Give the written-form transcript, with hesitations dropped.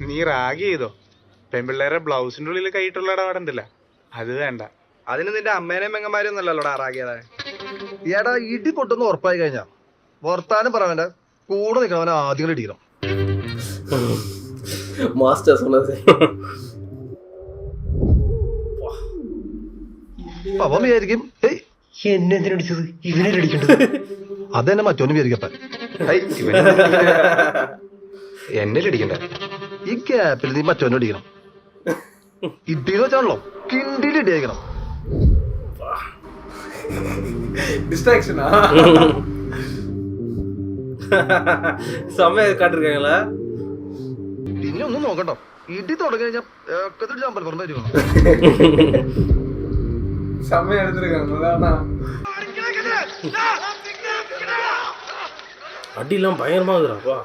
നീ റാഗ് ചെയ്തോ? പെൺപിള്ളേരെ ബ്ലൗസിന്റെ ഉള്ളിൽ കൈയിട്ടുള്ള ഇടപാടുണ്ടല്ല, അത് വേണ്ട. അതിന് നിന്റെ അമ്മേനെയും പെങ്ങന്മാരും ഒന്നല്ലല്ലോടാ റാഗിയതാ. എടാ ഇടി പൊട്ടുന്ന ഉറപ്പായി കഴിഞ്ഞാ വർത്താനം പറയണ്ട, കൂടെ നിൽക്കണവനെ ആദ്യം ഇടിക്കണം. അവൻ വിചാരിക്കും എന്നെ എന്തിനടിച്ചത്, ഇവനെ അടിക്കേണ്ടത്. അതെന്നെ മറ്റോനും വിചാരിക്കപ്പ. എന്നെ അടിക്കണ്ട. ഈ ഗ്യാപ്പിൽ നീ മറ്റോനും അടിക്കണം. ഇടിന്ന് വെച്ചാണല്ലോ കിണ്ടിയിൽ ഇടിയക്കണം. டிஸ்ட்ராக்ஷனா സമയം കണ്ടിരിക്കാங்களா? ഇനി ഒന്നും നോക്കട്ടോ, ഇടി തുടങ്ങി കഴിഞ്ഞാൽ അമ്പലപ്പുറം വരും. സമയം എടുത്തിരിക്കാங்க. அடிலாம் பயங்கரமா இருக்குறாப்பா.